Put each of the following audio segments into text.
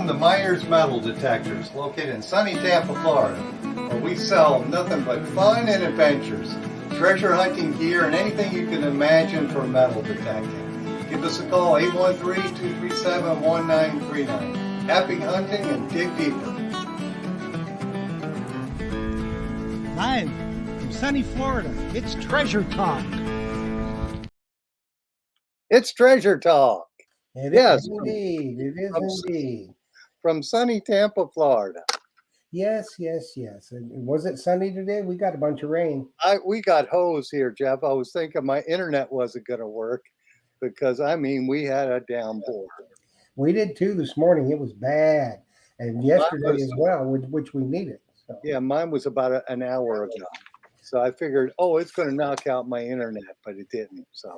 the Myers Metal Detectors, located in sunny Tampa, Florida, where we sell nothing but fun and adventures, treasure hunting gear, and anything you can imagine for metal detecting. Give us a call, 813-237-1939. Happy hunting and dig deeper. Live from sunny Florida, it's Treasure Talk. It's Treasure Talk. It Yes, is indeed. It is indeed. From sunny Tampa, Florida. Yes. And was it sunny today? We got a bunch of rain. We got hose here, Jeff. I was thinking my internet wasn't going to work because, we had a downpour. We did too this morning. It was bad. And yesterday as well, which we needed. So. Yeah, mine was about an hour ago. So I figured, it's going to knock out my internet, but it didn't. So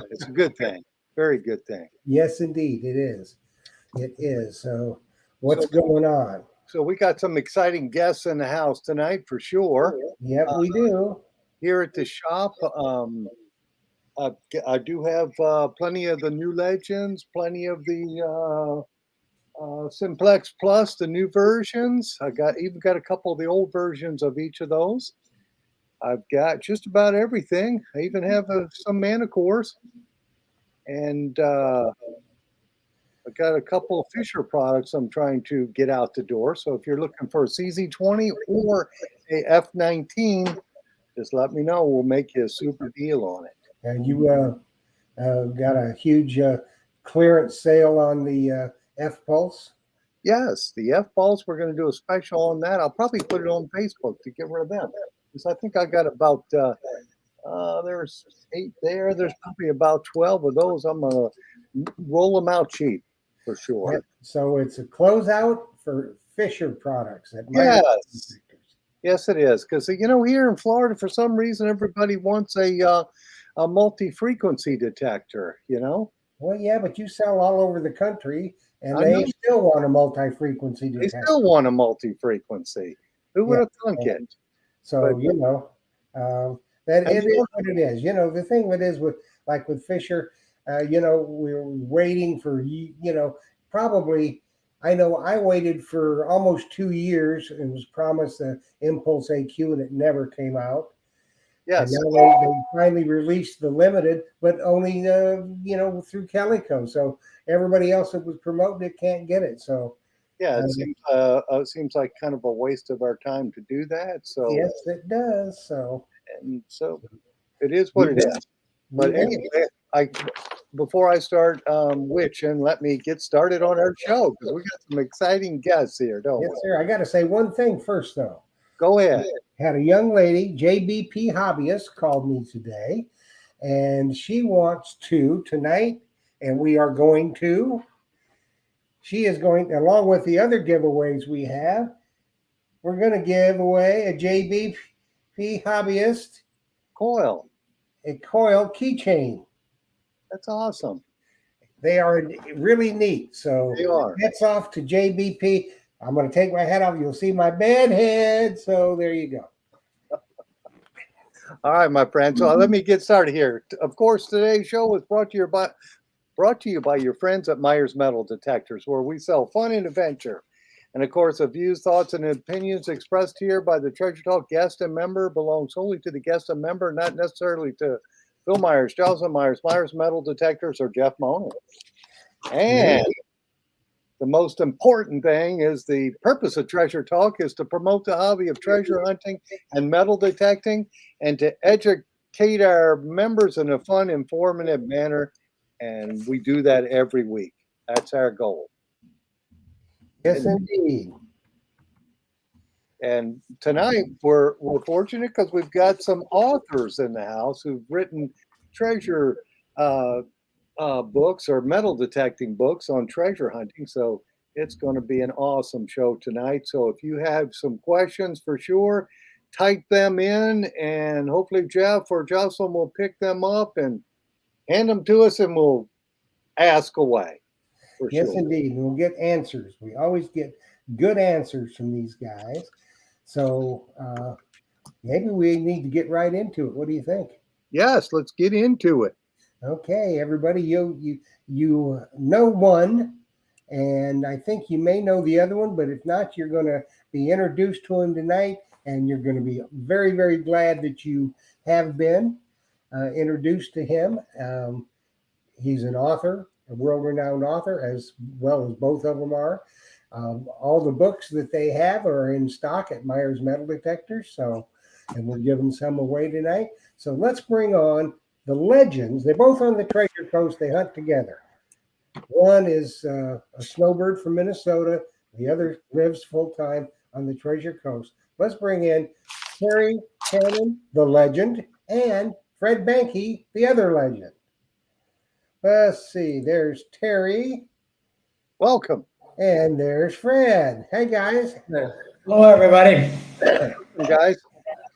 it's a good thing. Very good thing. Yes, indeed. It is. It is. So what's going on? So we got some exciting guests in the house tonight for sure. Yep, we do. Here at the shop, I do have plenty of the new legends, plenty of the Simplex Plus, the new versions. I even got a couple of the old versions of each of those. I've got just about everything. I even have some Manticores. And I got a couple of Fisher products I'm trying to get out the door. So if you're looking for a CZ20 or a F19, just let me know. We'll make you a super deal on it. And you got a huge clearance sale on the F-Pulse? Yes, the F-Pulse, we're going to do a special on that. I'll probably put it on Facebook to get rid of them. Because I think I got about, there's 8 there. There's probably about 12 of those. I'm going to roll them out cheap for sure. Yep. So it's a closeout for Fisher products. Yes, it is. Because, here in Florida, for some reason, everybody wants a multi-frequency detector, Well, yeah, but you sell all over the country, and they still want a multi-frequency detector. They still want a multi-frequty. Who would have thunk it? So, that it is what it is. The thing that is with Fisher, we're waiting for, probably, I know I waited for almost 2 years and was promised the Impulse AQ, and it never came out. Yes. And now they finally released the limited, but only, through Calico. So everybody else that was promoting it can't get it. So yeah, it seems like kind of a waste of our time to do that. So yes, it does. So it is what it is. But anyway, before I start witching, let me get started on our show because we got some exciting guests here, don't we? Yes, sir. I got to say one thing first, though. Go ahead. Had a young lady, JBP Hobbyist, called me today, and she wants to tonight, and we are going to. She is going, along with the other giveaways we have, we're going to give away a JBP Hobbyist coil keychain. That's awesome. They are really neat. So they are. Hats off to JBP. I'm going to take my hat off. You'll see my bed head. So there you go. All right, my friend. So let me get started here. Of course, today's show was brought to you by your friends at Myers Metal Detectors, where we sell fun and adventure. And of course, the views, thoughts, and opinions expressed here by the Treasure Talk guest and member belong solely to the guest and member, not necessarily to Phil Myers, Jocelyn Myers, Myers Metal Detectors, or Jeff Mono. And the most important thing is the purpose of Treasure Talk is to promote the hobby of treasure hunting and metal detecting and to educate our members in a fun, informative manner. And we do that every week. That's our goal. Yes, indeed. And tonight we're fortunate because we've got some authors in the house who've written treasure books or metal detecting books on treasure hunting. So it's going to be an awesome show tonight. So if you have some questions, for sure, type them in, and hopefully Jeff or Jocelyn will pick them up and hand them to us, and we'll ask away. Yes, indeed. We'll get answers. We always get good answers from these guys. So maybe we need to get right into it. What do you think? Yes, let's get into it. Okay, everybody, you know one, And I think you may know the other one, but if not, you're going to be introduced to him tonight, and you're going to be very, very glad that you have been introduced to him. He's an author, a world-renowned author, as well as both of them are. All the books that they have are in stock at Myers Metal Detectors, and we're giving some away tonight. So let's bring on the legends. They're both on the Treasure Coast. They hunt together. One is a snowbird from Minnesota. The other lives full-time on the Treasure Coast. Let's bring in Terry Shannon, the legend, and Fred Banke, the other legend. Let's see. There's Terry. Welcome. And there's Fred. Hey, guys. Hello, everybody. Hey, guys.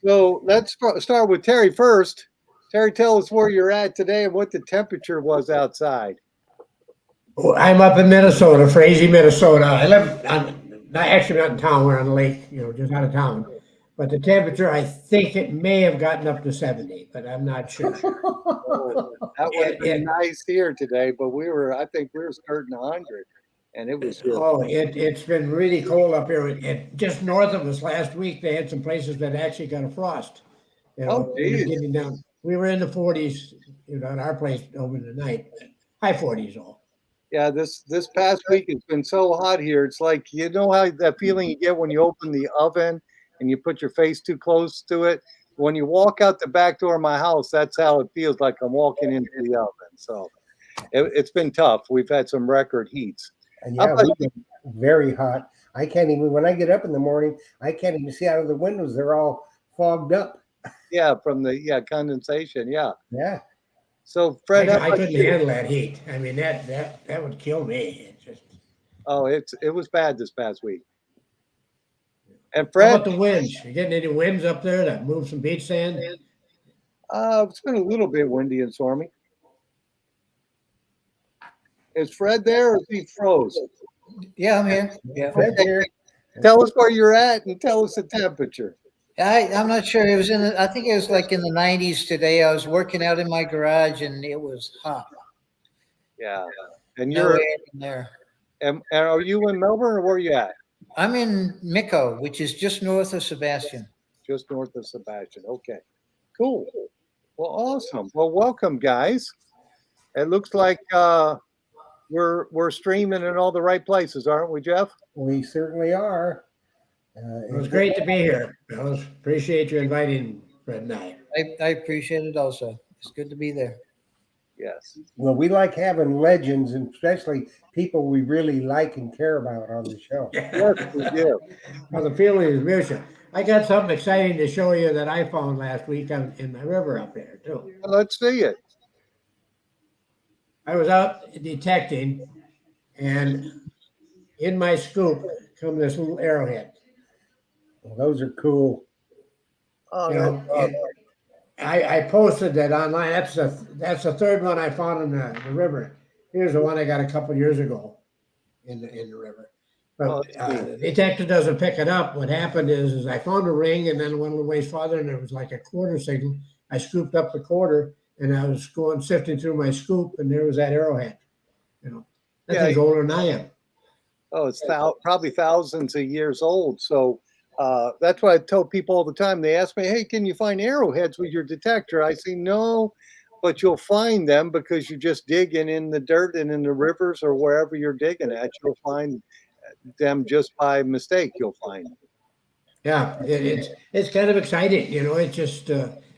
So let's start with Terry first. Terry, tell us where you're at today and what the temperature was outside. I'm up in Minnesota, Frazee, Minnesota. I'm actually not in town. We're on the lake, just out of town. But the temperature, I think it may have gotten up to 70, but I'm not sure. That would have been nice here today, but I think we were skirting 100, and it was. It's been really cold up here. Just north of us last week, they had some places that actually got a frost. Geez. We were in the 40s, at our place over the night, high 40s all. Yeah, this past week has been so hot here. It's like, how that feeling you get when you open the oven and you put your face too close to it. When you walk out the back door of my house, that's how it feels like I'm walking into the oven. So it's been tough. We've had some record heats. And yeah, we've been very hot. I can't even, when I get up in the morning, I can't even see out of the windows. They're all fogged up. Yeah, from the condensation. Yeah. Yeah. So Fred, I couldn't handle that heat. I mean, that would kill me. It was bad this past week. And Fred, how about the winds? You getting any winds up there that move some beach sand? It's been a little bit windy and stormy. Is Fred there or is he froze? Yeah, I'm here. Yeah, Fred's here. Tell us where you're at and tell us the temperature. I'm not sure. It was I think it was like in the 90s today. I was working out in my garage and it was hot. Yeah. And no you're air in there. And are you in Melbourne or where are you at? I'm in Mico, which is just north of Sebastian. Just north of Sebastian. Okay. Cool. Well, awesome. Well, welcome, guys. It looks like we're streaming in all the right places, aren't we, Jeff? We certainly are. It was great to be here. I appreciate you inviting Fred and I. I appreciate it also. It's good to be there. Yes. Well, we like having legends, and especially people we really like and care about on the show. Yes, we do. Well, the feeling is mutual. I got something exciting to show you that I found last week in the river up there, too. Let's see it. I was out detecting, and in my scoop come this little arrowhead. Well, those are cool. I posted that online. That's the third one I found in the river. Here's the one I got a couple years ago in the river. But the detector doesn't pick it up. What happened is I found a ring and then went a little ways farther and there was like a quarter signal. I scooped up the quarter and I was sifting through my scoop and there was that arrowhead. That thing's older than I am. Oh, it's probably thousands of years old. So that's why I tell people all the time. They ask me, hey, can you find arrowheads with your detector? I say, no, but you'll find them because you're just digging in the dirt and in the rivers or wherever you're digging at. You'll find them just by mistake. You'll find them. Yeah, it's kind of exciting. It's just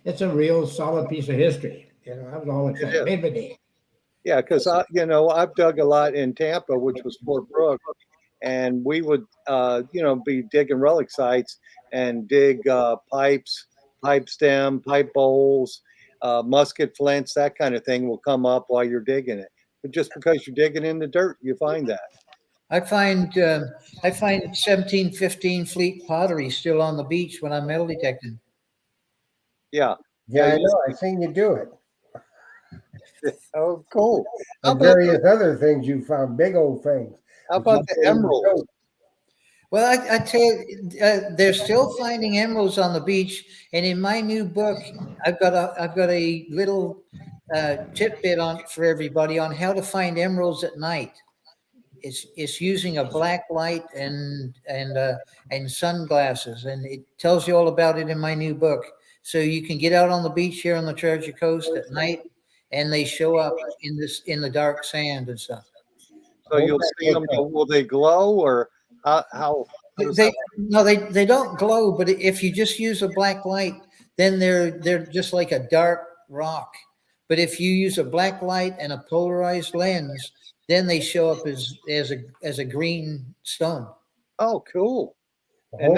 it's a real solid piece of history. That was all exciting. Made my day. Yeah, because I've dug a lot in Tampa, which was Fort Brooke. And we would, be digging relic sites and dig pipes, pipe stem, pipe bowls, musket flints, that kind of thing will come up while you're digging it. But just because you're digging in the dirt, you find that. I find 1715 fleet pottery still on the beach when I'm metal detecting. Yeah. Yeah, I know. I've seen you do it. Oh, cool. And various other things you found, big old things. How about the emeralds? Well, I tell you, they're still finding emeralds on the beach. And in my new book, I've got a little tidbit for everybody on how to find emeralds at night. it's using a black light and sunglasses, and it tells you all about it in my new book. So you can get out on the beach here on the Treasure Coast at night, and they show up in the dark sand and stuff. So you'll see them. Will they glow, or how does They that? no, they don't glow, but if you just use a black light, then they're just like a dark rock. But if you use a black light and a polarized lens, then they show up as a green stone. Oh, cool! The And whole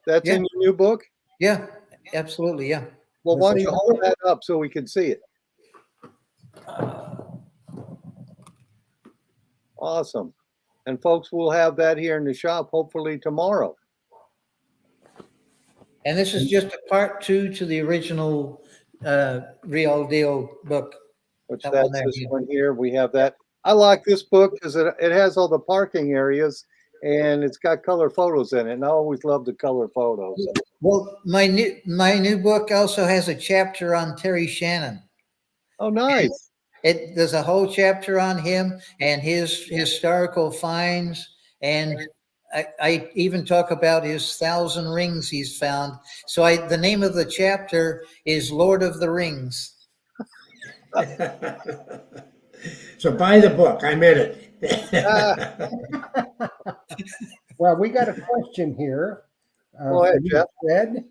that's Yeah. in your new book. Yeah, absolutely, yeah. Well, why don't you hold that up so we can see it? Awesome. And folks, we'll have that here in the shop hopefully tomorrow. And this is just a part 2 to the original Real Deal book. Which That that's one there, this yeah. one here. We have that. I like this book because it has all the parking areas and it's got color photos in it. And I always love the color photos. Well, my new book also has a chapter on Terry Shannon. Oh, nice. There's a whole chapter on him and his historical finds, and I even talk about his 1,000 rings he's found. So the name of the chapter is Lord of the Rings. So buy the book. I'm in it. Well, we got a question here. Go ahead, from you, Jeff. Fred.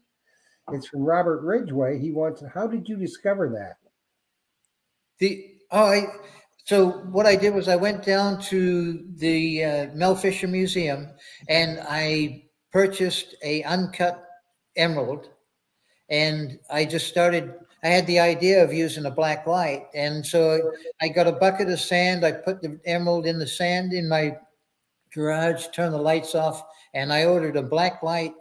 It's from Robert Ridgway. He wants, how did you discover that? So what I did was I went down to the Mel Fisher Museum and I purchased a uncut emerald, and I just started. I had the idea of using a black light, and so I got a bucket of sand. I put the emerald in the sand in my garage, turned the lights off, and I ordered a black light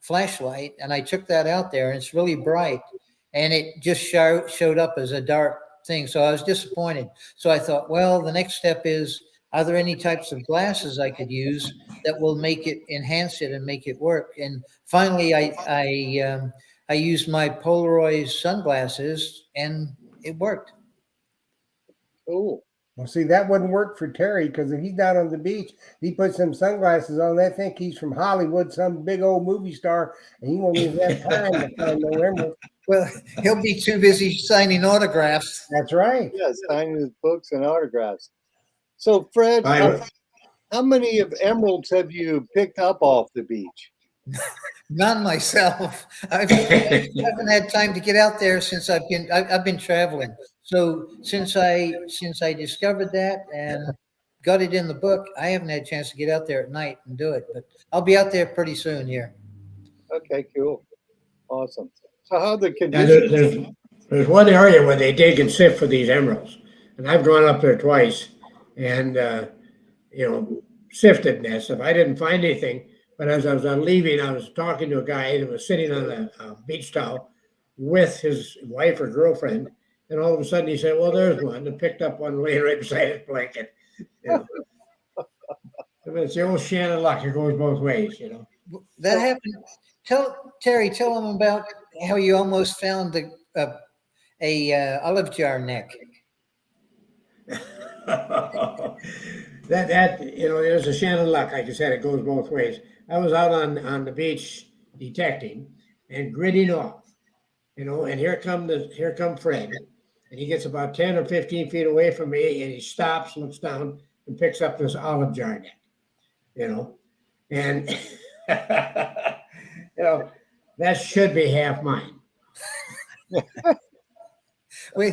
flashlight, and I took that out there, and it's really bright, and it just showed up as a dark thing. So I was disappointed. So I thought, well, the next step is, are there any types of glasses I could use that will enhance it and make it work? And finally, I used my Polaroid sunglasses, and it worked. Cool. Well, see, that wouldn't work for Terry because if he's down on the beach, he puts some sunglasses on. They think he's from Hollywood, some big old movie star, and he won't even have time to find no emerald. Well, he'll be too busy signing autographs. That's right. Yeah, signing his books and autographs. So, Fred, I- how many of emeralds have you picked up off the beach? None myself. I haven't had time to get out there since I've been traveling. So since I discovered that and got it in the book, I haven't had a chance to get out there at night and do it. But I'll be out there pretty soon here. Okay, cool. Awesome. So how the Now, conditions? there's one area where they dig and sift for these emeralds, and I've gone up there twice, and sifted this. If I didn't find anything, but as I was leaving, I was talking to a guy that was sitting on a beach towel with his wife or girlfriend, and all of a sudden he said, "Well, there's one," and picked up one laying right beside his blanket. I mean, it's the old Shannon luck. It goes both ways, That happened. Terry, tell them about how you almost found a olive jar neck. There's a Shannon luck. Like I said, it goes both ways. I was out on the beach detecting and gridding off, and here come Fred, and he gets about 10 or 15 feet away from me, and he stops, looks down, and picks up this olive jar neck, and that should be half mine. We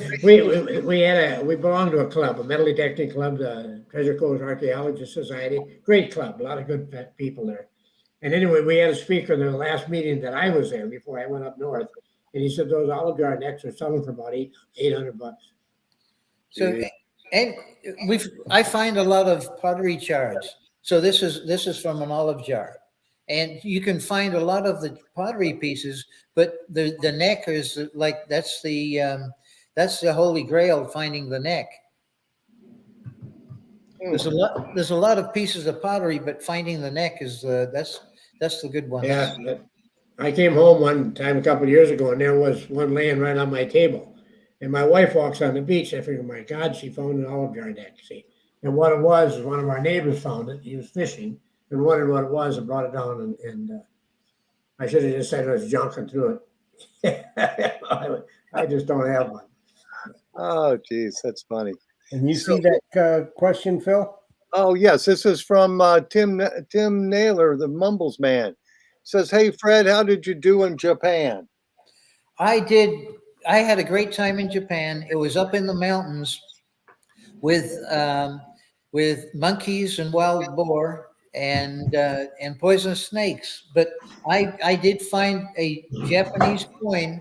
belong to a club, a metal detecting club, the Treasure Coast Archaeologist Society. Great club, a lot of good people there. And anyway, we had a speaker in the last meeting that I was there before I went up north, and he said those olive jar necks are selling for about $800. So, and I find a lot of pottery jars. So this is from an olive jar, and you can find a lot of the pottery pieces, but the neck is like that's the holy grail, finding the neck. There's a lot of pieces of pottery, but finding the neck is that's the good one. Yeah, I came home one time a couple of years ago, and there was one laying right on my table. And my wife walks on the beach. I figured, my God, she found an olive jar neck. See, And what it was one of our neighbors found it. He was fishing and wondered what it was and brought it down. And I should have just said it was junk and threw it. I just don't have one. Oh, geez, that's funny. And you see that question, Phil? Oh, yes, this is from Tim Naylor, the Mumbles man. Says, "Hey, Fred, how did you do in Japan?" I had a great time in Japan. It was up in the mountains with monkeys and wild boar and poisonous snakes. But I did find a Japanese coin,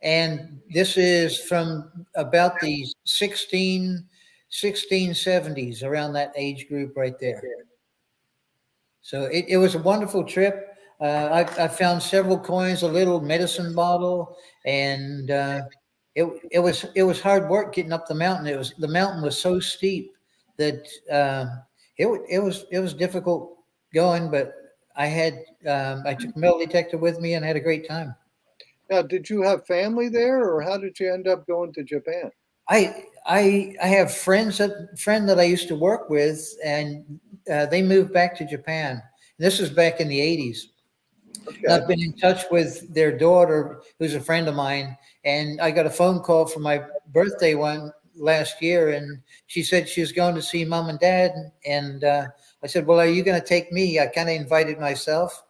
and this is from about the 1670s, around that age group right there. So it was a wonderful trip. I found several coins, a little medicine bottle, and it was hard work getting up the mountain. The mountain was so steep that it was difficult going, but I took a metal detector with me and had a great time. Now, did you have family there, or how did you end up going to Japan? I have friend that I used to work with, and they moved back to Japan. This was back in the 80s. Okay. I've been in touch with their daughter, who's a friend of mine, and I got a phone call for my birthday last year, and she said she was going to see mom and dad, and I said, "Well, are you going to take me?" I kind of invited myself,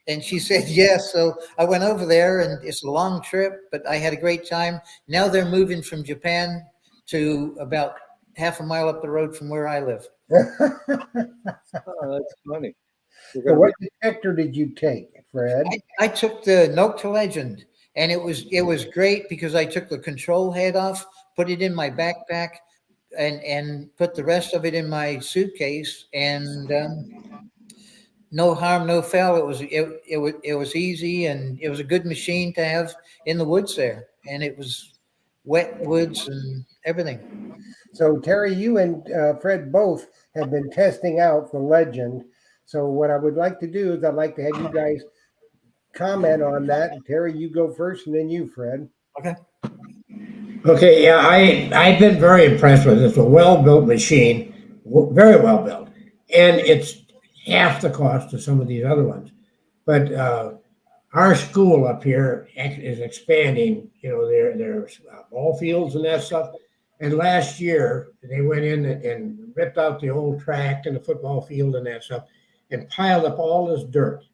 and she said yes. So I went over there, and it's a long trip, but I had a great time. Now they're moving from Japan to about half a mile up the road from where I live. Oh, that's funny. So what detector did you take, Fred? I took the Note to Legend, and it was great because I took the control head off, put it in my backpack, and put the rest of it in my suitcase, and no harm, no foul. It was easy, and it was a good machine to have in the woods there, and it was wet woods and everything. So Terry, you and Fred both have been testing out the Legend. So what I would like to do is I'd like to have you guys comment on that. Terry, you go first, and then you, Fred. Okay. Okay, yeah, I've been very impressed with it. It's a well-built machine, very well built, and it's half the cost of some of these other ones. But our school up here is expanding. You know, their ball fields and that stuff. And last year they went in and ripped out the old track and the football field and that stuff, and piled up all this dirt.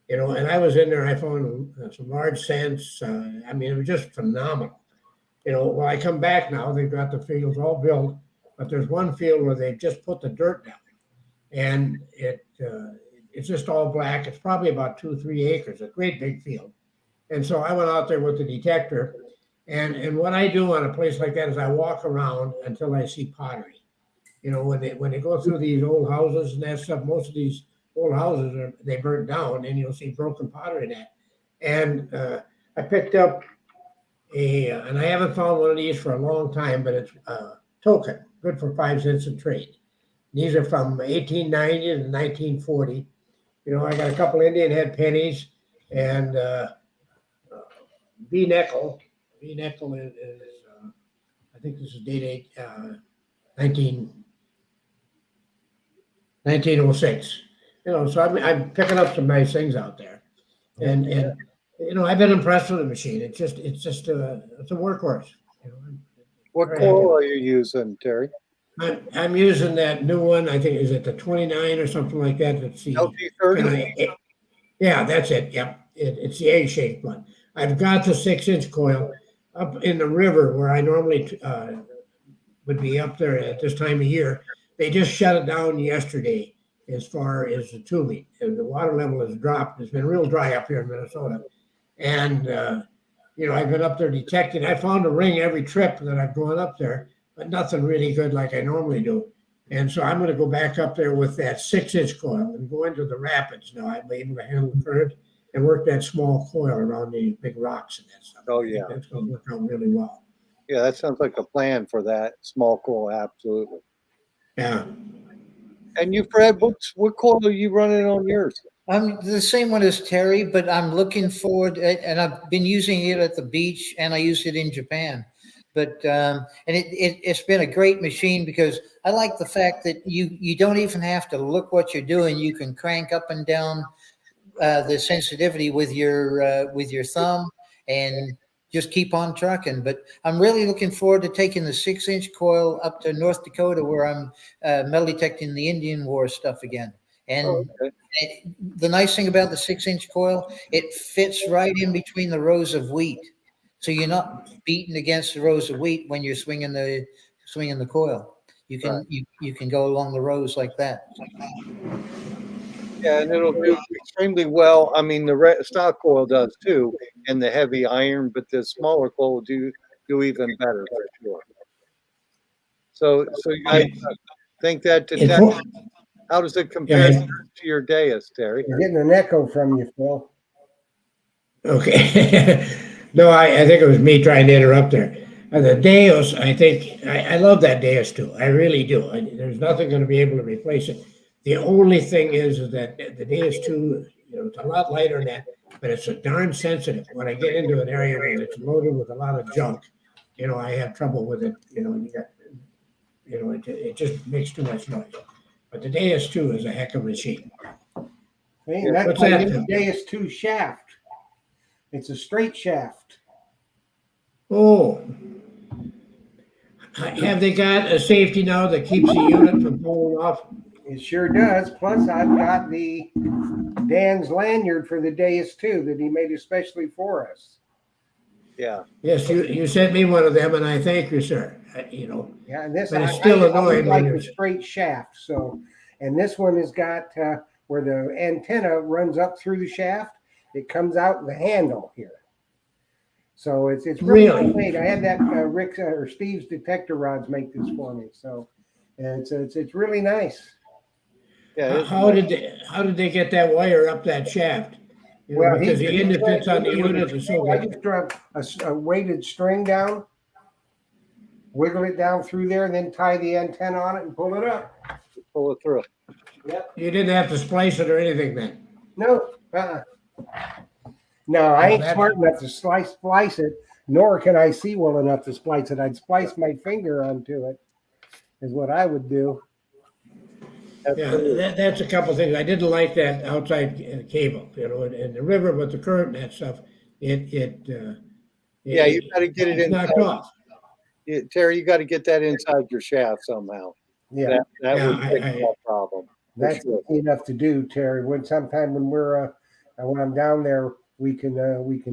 You know, and I was in there. I found some large sands. I mean, it was just phenomenal. You know, when I come back now, they've got the fields all built, but there's one field where they've just put the dirt down, and it's just all black. It's probably about 2-3 acres, a great big field. And so I went out there with the detector, and what I do on a place like that is I walk around until I see pottery. You know, when they go through these old houses and that stuff, most of these old houses they burnt down, and you'll see broken pottery in that. And I picked up and I haven't found one of these for a long time, but it's a token, good for 5 cents a trade. These are from 1890 to 1940. You know, I got a couple Indian head pennies and V nickel. V nickel is I think this is dated 1906. You know, so I'm picking up some nice things out there, and you know, I've been impressed with the machine. It's just it's a workhorse. You know, What coil are you using, Terry? I'm using that new one. I think is it the 29 or something like that. Let's see. LT30. Yeah, that's it. Yep, it's the egg-shaped one. I've got the 6-inch coil up in the river where I normally would be up there at this time of year. They just shut it down yesterday as far as the tubing. And the water level has dropped. It's been real dry up here in Minnesota. And, you know, I've been up there detecting. I found a ring every trip that I've gone up there, but nothing really good like I normally do. And so I'm going to go back up there with that 6-inch coil and go into the rapids. Now I'm able to handle the current and work that small coil around these big rocks and that stuff. Oh, yeah. That's going to work out really well. Yeah, that sounds like a plan for that small coil. Absolutely. Yeah. And you, Fred, what coil are you running on yours? I'm the same one as Terry, but I'm looking forward, and I've been using it at the beach, and I used it in Japan. But and it's been a great machine because I like the fact that you don't even have to look what you're doing. You can crank up and down the sensitivity with your thumb and just keep on trucking. But I'm really looking forward to taking the 6-inch coil up to North Dakota where I'm metal detecting the Indian War stuff again. And the nice thing about the 6-inch coil, it fits right in between the rows of wheat. So you're not beating against the rows of wheat when you're swinging the coil. You can you can go along the rows like that. Yeah, and it'll do extremely well. I mean, the stock coil does too, and the heavy iron, but the smaller coil will do even better for sure. So you guys think that detector? How does it compare Yeah, to your Deus, Terry? We're getting an echo from you, Phil. okay. No, I think it was me trying to interrupt there. The Deus, I think, I love that Deus too. I really do. There's nothing going to be able to replace it. The only thing is that the Deus 2, it's a lot lighter than that, but it's a darn sensitive. When I get into an area where it's loaded with a lot of junk, I have trouble with it. You got, it just makes too much noise. But the Deus 2 is a heck of a machine. Hey, that's What's my that, new Phil? Deus 2 shaft. It's a straight shaft. Oh, have they got a safety now that keeps the unit from falling off? It sure does. Plus, I've got the Dan's lanyard for the Deus 2 that he made especially for us. Yeah. Yes, you sent me one of them, and I thank you, sir. Yeah, and this But it's I still just annoying like when the there's. straight shaft. So, and this one has got where the antenna runs up through the shaft. It comes out the handle here. So it's really well Really? made. I had that Rick or Steve's detector rods make this for me. So it's really nice. Yeah. How did they get that wire up that shaft? Well, Because the end that fits on the unit is so I good. just drop a weighted string down, wiggle it down through there, and then tie the antenna on it and pull it up. Pull it through. Yep. You didn't have to splice it or anything then. No. No, I ain't smart enough to splice it, nor can I see well enough to splice it. I'd splice my finger onto it, is what I would do. Yeah, that's a couple things. I didn't like that outside cable, in the river with the current and that stuff. Yeah, you got to get it it's knocked inside. off. Terry, you got to get that inside your shaft somehow. Yeah, That Yeah, would fix that problem. that's sure. easy enough to do, Terry. Sometime when when I'm down there, we can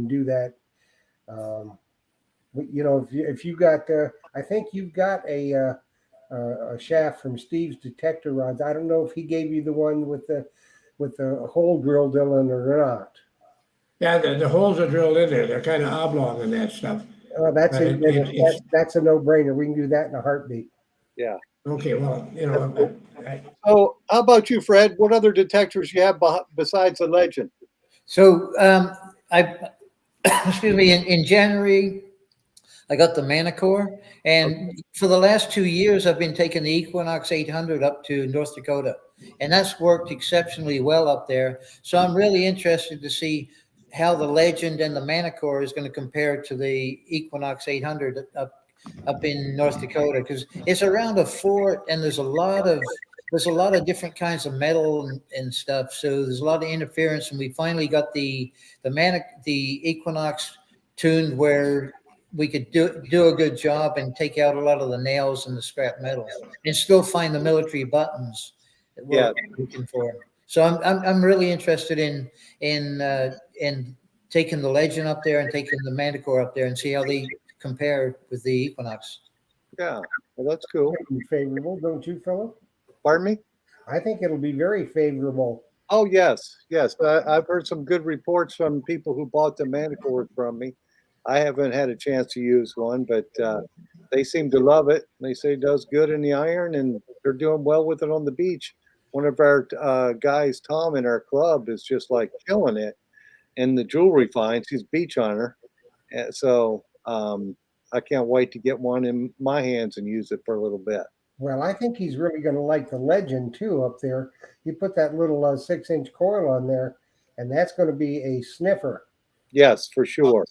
do that. If you got, I think you've got a shaft from Steve's detector rods. I don't know if he gave you the one with the hole drilled in or not. Yeah, the holes are drilled in there. They're kind of oblong and that stuff. That's But that's a no-brainer. We can do that in a heartbeat. Yeah. Okay, well, So, how about you, Fred? What other detectors you have besides the Legend? So I excuse me, in January, I got the Manicore, and for the last 2 years, I've been taking the Equinox 800 up to North Dakota, and that's worked exceptionally well up there. So I'm really interested to see how the Legend and the Manicore is going to compare to the Equinox 800 up in North Dakota, because it's around a fort, and there's a lot of different kinds of metal and stuff. So there's a lot of interference, and we finally got the Equinox tuned where we could do a good job and take out a lot of the nails and the scrap metal, and still find the military buttons that we're looking for. So I'm really interested in taking the Legend up there and taking the Manticore up there and see how they compare with the Equinox. Yeah, well, that's cool. It'll be favorable, don't you, Philip? Pardon me? I think it'll be very favorable. Oh, yes. I've heard some good reports from people who bought the Manicord from me. I haven't had a chance to use one, but they seem to love it. They say it does good in the iron, and they're doing well with it on the beach. One of our guys, Tom, in our club is just like killing it in the jewelry finds. He's beach hunter. And so I can't wait to get one in my hands and use it for a little bit. Well, I think he's really going to like the Legend too up there. You put that little 6-inch coil on there, and that's going to be a sniffer. Yes, for sure.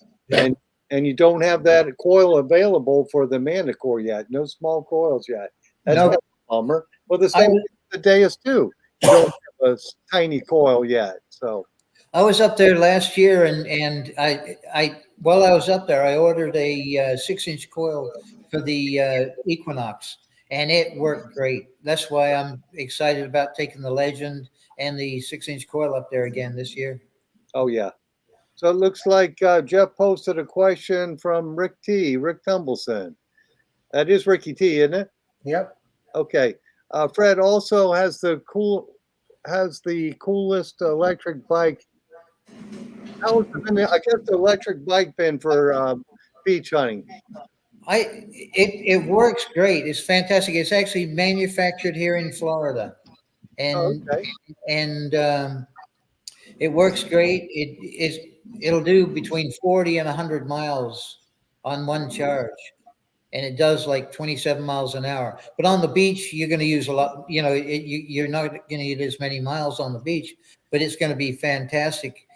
And you don't have that coil available for the Manticore yet. No small coils yet. That's No. kind of a bummer. Well, the same thing with the Deus too. You don't have a tiny coil yet. So I was up there last year, and I while I was up there, I ordered a 6-inch coil for the Equinox, and it worked great. That's why I'm excited about taking the Legend and the 6-inch coil up there again this year. oh yeah. So it looks like Jeff posted a question from Rick Tumbleson. That is Ricky T, isn't it? Yep. Okay. Fred also has the coolest electric bike. How has I guess the electric bike been for beach hunting? It works great. It's fantastic. It's actually manufactured here in Florida, Oh, and okay. and it works great. It'll do between 40 and 100 miles on one charge, and it does like 27 miles an hour. But on the beach, you're going to use a lot. You're not going to get as many miles on the beach, but it's going to be fantastic.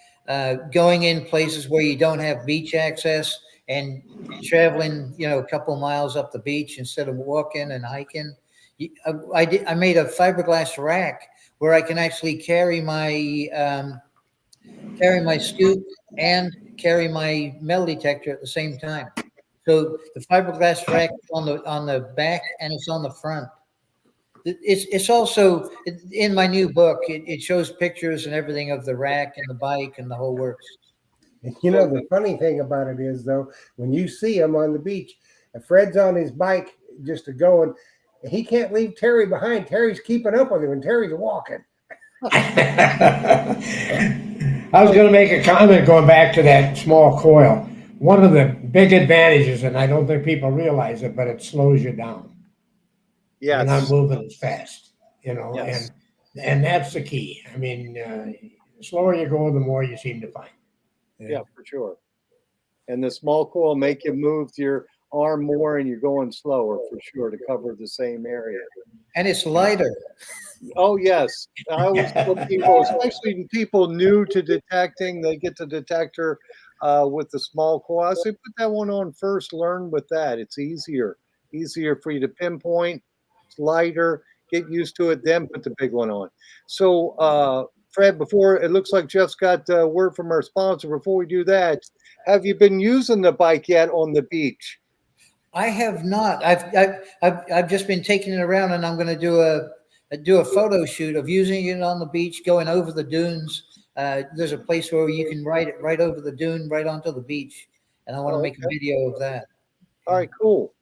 Going in places where you don't have beach access and traveling, a couple miles up the beach instead of walking and hiking. I made a fiberglass rack where I can actually carry my scoop and carry my metal detector at the same time. So the fiberglass rack is on the back and it's on the front. It's also in my new book. It shows pictures and everything of the rack and the bike and the whole works. The funny thing about it is, though, when you see him on the beach, Fred's on his bike just going, he can't leave Terry behind. Terry's keeping up with him, and Terry's walking. I was going to make a comment going back to that small coil. One of the big advantages, and I don't think people realize it, but it slows you down. Yes. You're not moving as fast, Yes. and that's the key. I mean, the slower you go, the more you seem to find. Yeah, for sure. And the small coil make you move your arm more, and you're going slower for sure to cover the same area. And it's lighter. Oh yes, I always tell people, especially people new to detecting, they get the detector with the small coil. I say put that one on first. Learn with that. It's easier for you to pinpoint. It's lighter. Get used to it. Then put the big one on. So Fred, before it looks like Jeff's got word from our sponsor. Before we do that, have you been using the bike yet on the beach? I have not. I've just been taking it around, and I'm going to do a photo shoot of using it on the beach, going over the dunes. There's a place where you can ride it right over the dune, right onto the beach, and I want to make a video of that. All right, cool.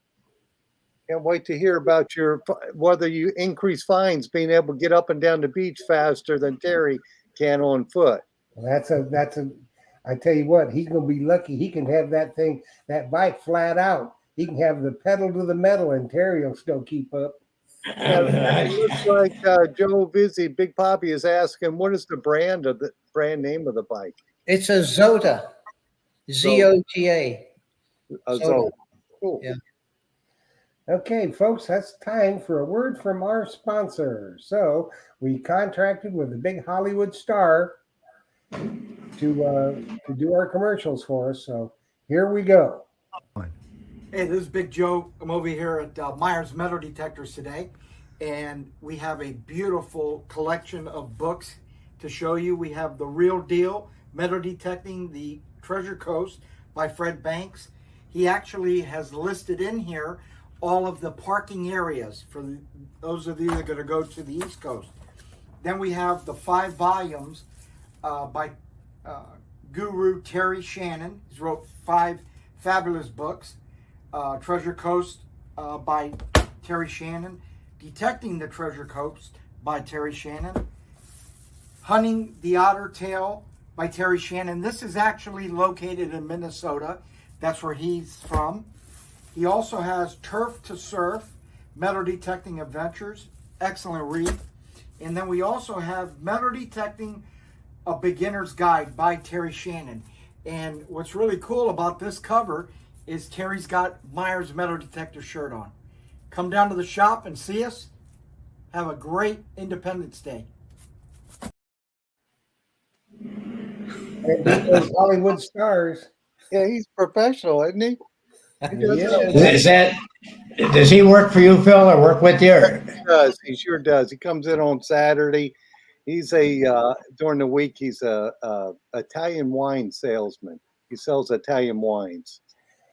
Can't wait to hear about whether you increase fines being able to get up and down the beach faster than Terry can on foot. Well, I tell you what, he's going to be lucky. He can have that bike flat out. He can have the pedal to the metal, and Terry will still keep up. It looks like Joe Vizzi, Big Poppy, is asking, what is the brand name of the bike? It's a Zota, Zota. Zota. Cool. Yeah. Okay, folks, that's time for a word from our sponsor. So we contracted with a big Hollywood star to do our commercials for us. So here we go. Hey, this is Big Joe. I'm over here at Myers Metal Detectors today, and we have a beautiful collection of books to show you. We have The Real Deal, Metal Detecting the Treasure Coast by Fred Banks. He actually has listed in here all of the parking areas for those of you that are going to go to the East Coast. Then we have the 5 volumes by Guru Terry Shannon. He's wrote 5 fabulous books. Treasure Coast by Terry Shannon, Detecting the Treasure Coast by Terry Shannon, Hunting the Otter Tail by Terry Shannon. This is actually located in Minnesota. That's where he's from. He also has Turf to Surf, Metal Detecting Adventures, excellent read. And then we also have Metal Detecting, A Beginner's Guide by Terry Shannon. And what's really cool about this cover is Terry's got Myers Metal Detector shirt on. Come down to the shop and see us. Have a great Independence Day. And those Hollywood stars. Yeah, he's professional, isn't he? Does he work for you, Phil, or work with you? He does. He sure does. He comes in on Saturday. He's during the week. He's a Italian wine salesman. He sells Italian wines,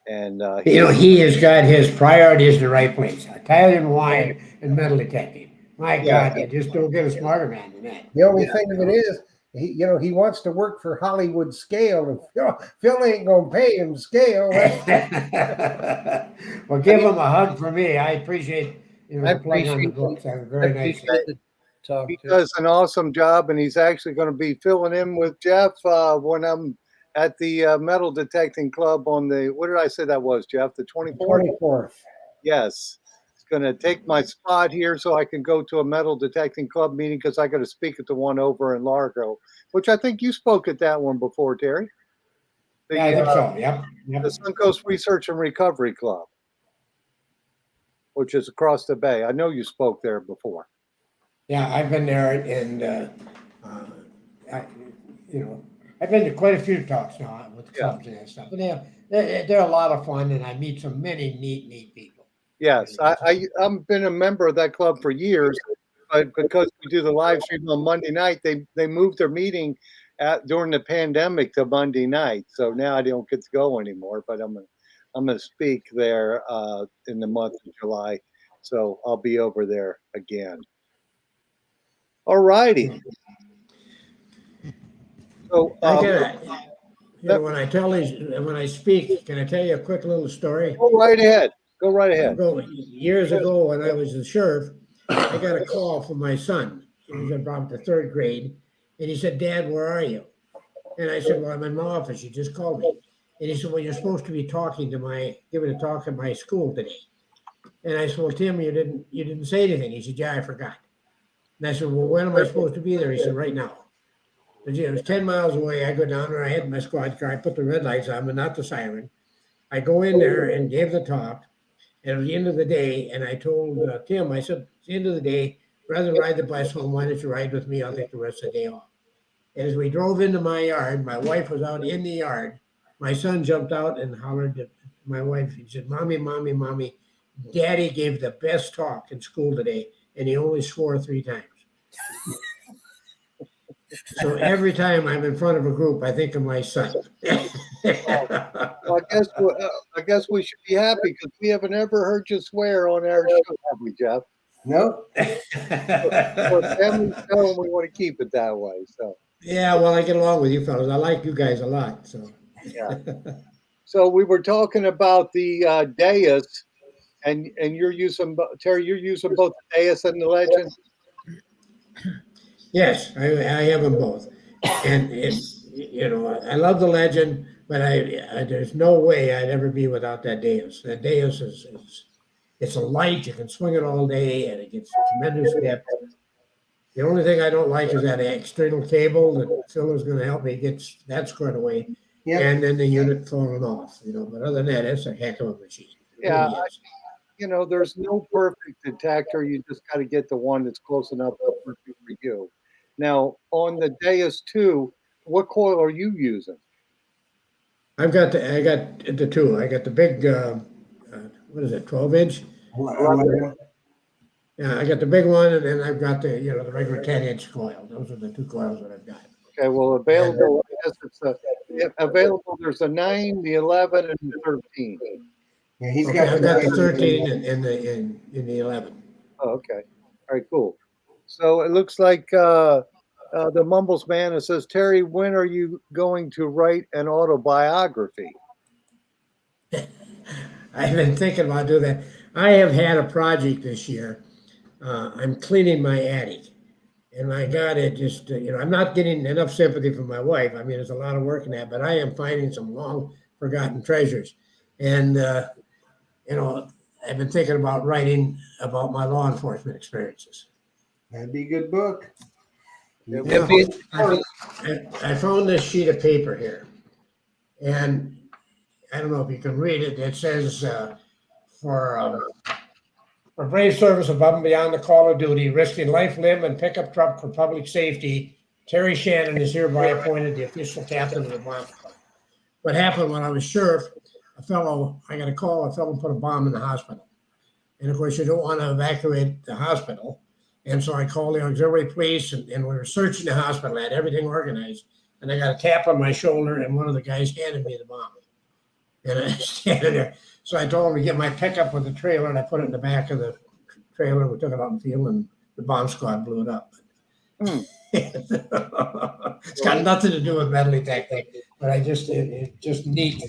and He has got his priorities in the right place. Italian wine and metal detecting. My God, you just don't get a smarter man than that. The only thing of it is, he wants to work for Hollywood Scale, and Phil ain't gonna pay him Scale. Well, give him a hug for me. I appreciate I the plug on the appreciate books. That was very nice. appreciate the talk. he does an awesome job, and he's actually going to be filling in with Jeff when I'm at the metal detecting club on the, what did I say that was, Jeff? The 24th? 24th. Yes. He's going to take my spot here so I can go to a metal detecting club meeting because I got to speak at the one over in Largo, which I think you spoke at that one before, Terry. Yeah, I think so. Yep. The Suncoast Research and Recovery Club, which is across the bay. I know you spoke there before. Yeah, I've been there, and I've been to quite a few talks now with clubs and stuff. And they're a lot of fun, and I meet so many neat people. Yes, I've been a member of that club for years, but because we do the live stream on Monday night, they moved their meeting during the pandemic to Monday night. So now I don't get to go anymore. But I'm gonna speak there in the month of July, so I'll be over there again. All righty. So when I speak, can I tell you a quick little story? go right ahead. Go right ahead. Years ago, when I was the sheriff, I got a call from my son. He was about the third grade, and he said, "Dad, where are you?" And I said, "Well, I'm in my office. You just called me." And he said, "Well, you're supposed to be giving a talk at my school today." And I said, "Well, Tim, you didn't say anything." He said, "Yeah, I forgot." And I said, "Well, when am I supposed to be there?" He said, "Right now." It was 10 miles away. I go down there. I had my squad car. I put the red lights on, but not the siren. I go in there and gave the talk. And at the end of the day, and I told Tim, I said, at the end of the day, rather than ride the bus home, why don't you ride with me? I'll take the rest of the day off. And as we drove into my yard, my wife was out in the yard. My son jumped out and hollered at my wife. He said, "Mommy, Mommy, Mommy, Daddy gave the best talk in school today, and he only swore 3 times." So every time I'm in front of a group, I think of my son. Well, I guess we should be happy because we haven't ever heard you swear on our show, have we, Jeff? Nope. We're a family show, and we want to keep it that way. So Yeah, well, I get along with you fellas. I like you guys a lot. So yeah. So we were talking about the dais, and you're using, Terry. You're using both the dais and the legend. yes, I have them both, and I love the legend, but I there's no way I'd ever be without that dais. That dais is it's a light. You can swing it all day, and it gets tremendous depth. The only thing I don't like is that external cable that Phil is going to help me get that squared away, and then the unit falling off. But other than that, it's a heck of a machine. Yeah. There's no perfect detector. You just got to get the one that's close enough for you. Now, on the Deus 2, what coil are you using? I got the 2. I got the big, what is it, 12-inch? Yeah, I got the big one, and then I've got the regular 10-inch coil. Those are the 2 coils that I've got. Okay, well, available. I guess it's available. There's a 9, the 11, and the 13. Yeah, he's I've got the 13 and the 11. Oh, okay. All right, cool. So it looks like the Mumbles man, it says, "Terry, when are you going to write an autobiography?" I've been thinking about doing that. I have had a project this year. I'm cleaning my attic. And my God, it just, I'm not getting enough sympathy from my wife. I mean, there's a lot of work in that, but I am finding some long forgotten treasures. And, I've been thinking about writing about my law enforcement experiences. That'd be a good book. I found this sheet of paper here, and I don't know if you can read it. It says, for brave service above and beyond the call of duty, risking life, limb, and pickup truck for public safety, Terry Shannon is hereby appointed the official captain of the Banke. what happened when I was sheriff, I got a call, a fellow put a bomb in the hospital. And of course, you don't want to evacuate the hospital. And so I called the auxiliary police and we were searching the hospital. I had everything organized. And I got a tap on my shoulder and one of the guys handed me the bomb. And I was standing there. So I told him to get my pickup with the trailer and I put it in the back of the trailer. We took it out in the field and the bomb squad blew it up. It's got nothing to do with metal detecting, but it's just neat.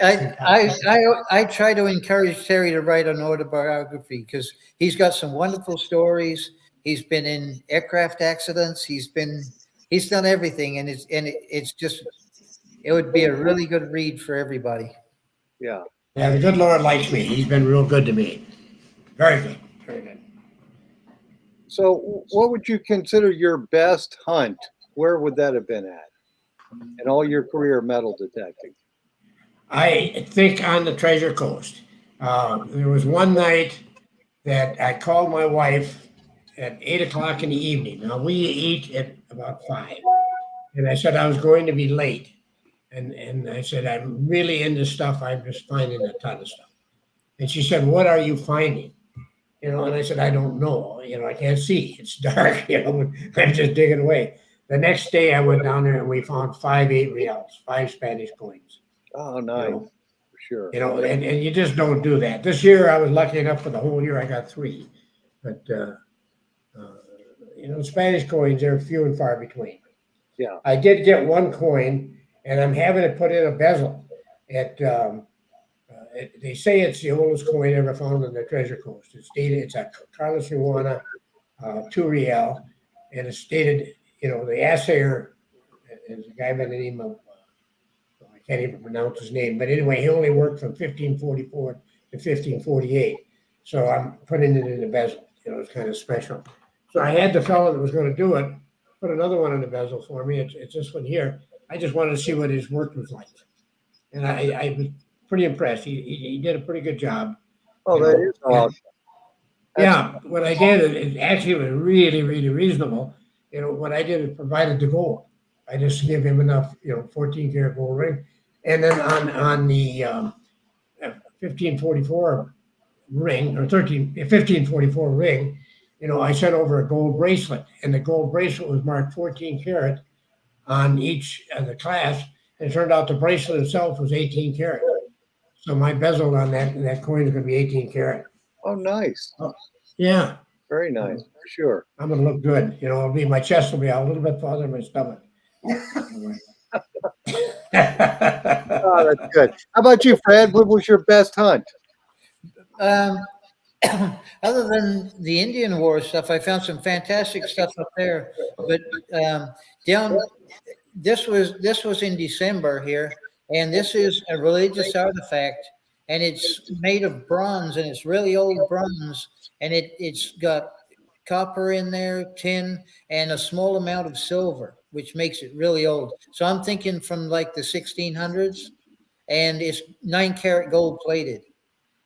I try to encourage Terry to write an autobiography because he's got some wonderful stories. He's been in aircraft accidents. He's done everything, and it would be a really good read for everybody. Yeah. Yeah, the good Lord likes me. He's been real good to me. Very good. Very good. So what would you consider your best hunt? Where would that have been at in all your career metal detecting? I think on the Treasure Coast. There was one night that I called my wife at 8 o'clock in the evening. Now we eat at about 5. And I said I was going to be late. And I said, I'm really into stuff. I'm just finding a ton of stuff. And she said, what are you finding? And I said, I don't know. I can't see. It's dark. I'm just digging away. The next day I went down there and we found 5 8 reals, 5 Spanish coins. Oh, nice. For sure. And you just don't do that. This year I was lucky enough for the whole year I got 3. But, Spanish coins, they're few and far between. Yeah. I did get one coin and I'm having it put in a bezel. They say it's the oldest coin ever found on the Treasure Coast. It's a Carlos Juana 2 real, and it's dated. The assayer is a guy by the name of I can't even pronounce his name, but anyway, he only worked from 1544 to 1548. So I'm putting it in the bezel. It's kind of special. So I had the fellow that was going to do it put another one in the bezel for me. It's this one here. I just wanted to see what his work was like, and I was pretty impressed. He did a pretty good job. Oh, that is awesome. Yeah, what I did is actually was really, really reasonable. What I did is provided the gold. I just give him enough, 14 karat gold ring, and then on the 1544 ring or 1544 ring, I sent over a gold bracelet, and the gold bracelet was marked 14 karat on each of the clasp. And it turned out the bracelet itself was 18 karat. So my bezel on that coin is going to be 18 karat. Oh, nice. Yeah. Very nice, for sure. I'm going to look good. My chest will be out a little bit farther than my stomach. Oh, that's good. How about you, Fred? What was your best hunt? Other than the Indian War stuff, I found some fantastic stuff up there. But this was in December here, and this is a religious artifact, and it's made of bronze, and it's really old bronze, and it's got copper in there, tin, and a small amount of silver, which makes it really old. So I'm thinking from like the 1600s, and it's 9 karat gold plated,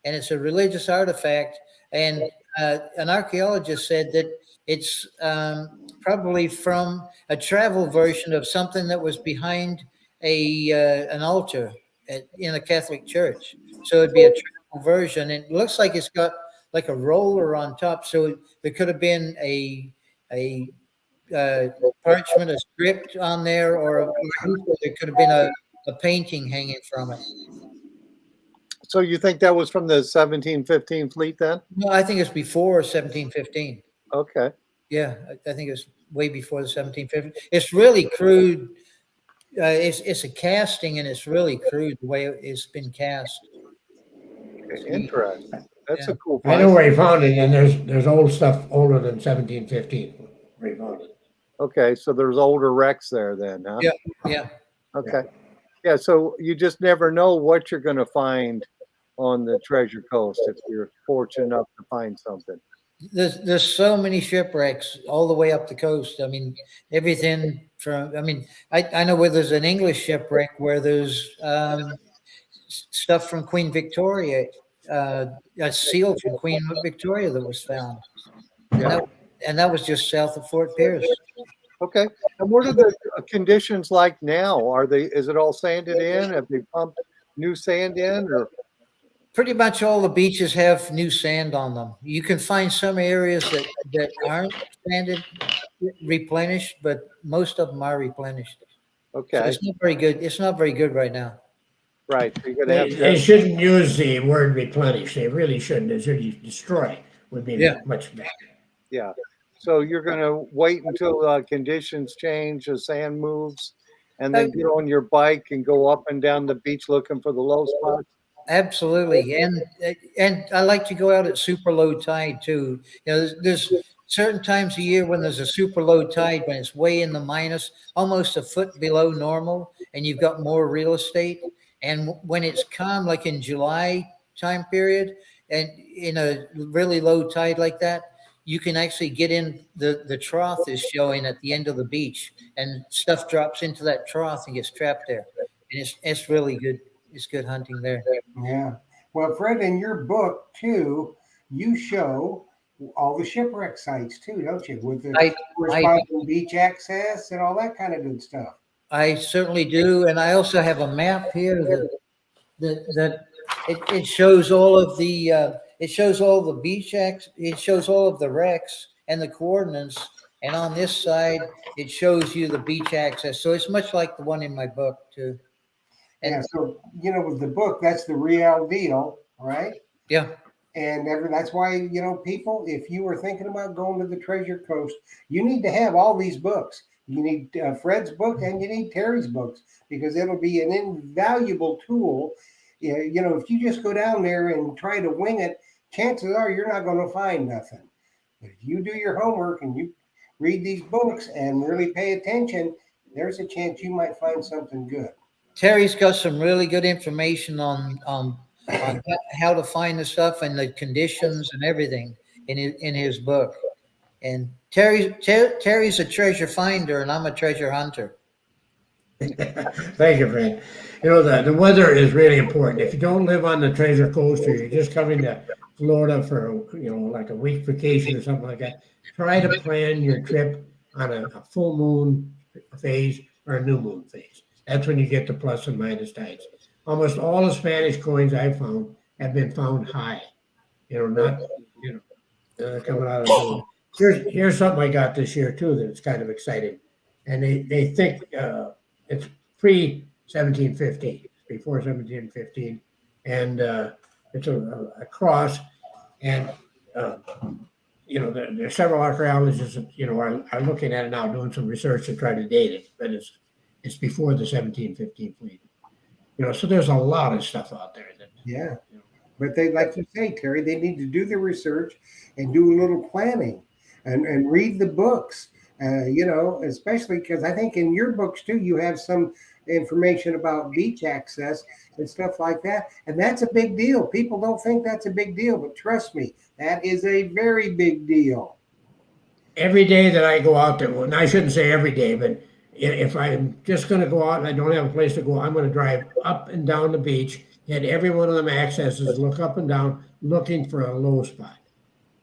and it's a religious artifact. And an archaeologist said that it's probably from a travel version of something that was behind an altar in a Catholic church. So it'd be a travel version. And it looks like it's got like a roller on top. So there could have been a parchment, a script on there, or there could have been a painting hanging from it. So you think that was from the 1715 fleet then? No, I think it's before 1715. Okay. Yeah, I think it's way before the 1750s. It's really crude. It's a casting, and it's really crude the way it's been cast. Interesting. That's a cool I know where he found it, and there's old stuff older than 1715 where he found it. Okay, so there's older wrecks there then, huh? Yeah. Okay. Yeah, so you just never know what you're going to find on the Treasure Coast if you're fortunate enough to find something. There's so many shipwrecks all the way up the coast. I mean, everything from. I mean, I know where there's an English shipwreck where there's stuff from Queen Victoria, a seal from Queen Victoria that was found, and that was just south of Fort Pierce. Okay. And what are the conditions like now? Is it all sanded in? Have they pumped new sand in or? Pretty much all the beaches have new sand on them. You can find some areas that aren't sanded, replenished, but most of them are replenished. So Okay, it's not very good. It's not very good right now. right. So you're gonna They, have they to, shouldn't use the word replenish. They really shouldn't. They should use destroy would be Yeah. much better. yeah. So you're gonna wait until conditions change, the sand moves, and Uh, then get on your bike and go up and down the beach looking for the low spots? Absolutely, and I like to go out at super low tide too. There's certain times a year when there's a super low tide when it's way in the minus, almost a foot below normal, and you've got more real estate. And when it's calm, like in July time period, and in a really low tide like that, you can actually get in the trough is showing at the end of the beach, and stuff drops into that trough and gets trapped there, and it's really good. It's good hunting there. Yeah. Well, Fred, in your book too, you show all the shipwreck sites too, don't you? With the I, I, corresponding beach access and all that kind of good stuff. I certainly do, and I also have a map here that it shows all of the it shows all the it shows all of the wrecks and the coordinates, and on this side it shows you the beach access. So it's much like the one in my book too. Yeah. And So, with the book, that's the real deal, right? yeah, And that's why, people, if you were thinking about going to the Treasure Coast, you need to have all these books. You need Fred's book and you need Terry's books because it'll be an invaluable tool. If you just go down there and try to wing it, chances are you're not going to find nothing. But if you do your homework and you read these books and really pay attention, there's a chance you might find something good. Terry's got some really good information on how to find the stuff and the conditions and everything in his book. And Terry's a treasure finder, and I'm a treasure hunter. Thank you, Fred. The weather is really important. If you don't live on the Treasure Coast or you're just coming to Florida for like a week vacation or something like that, try to plan your trip on a full moon phase or a new moon phase. That's when you get the plus and minus tides. Almost all the Spanish coins I've found have been found high. Not coming out of the moon. Here's something I got this year too that's kind of exciting, and they think it's pre 1715, before 1715, and it's a cross, and there's several archaeologists that are looking at it now, doing some research to try to date it, but it's before the 1715 fleet. So there's a lot of stuff out there that Yeah. But they, like you say, Terry, they need to do the research and do a little planning and read the books, especially because I think in your books too, you have some information about beach access and stuff like that. And that's a big deal. People don't think that's a big deal, but trust me, that is a very big deal. every day that I go out there, well, and I shouldn't say every day, but if I'm just going to go out and I don't have a place to go, I'm going to drive up and down the beach, hit every one of them accesses, look up and down, looking for a low spot.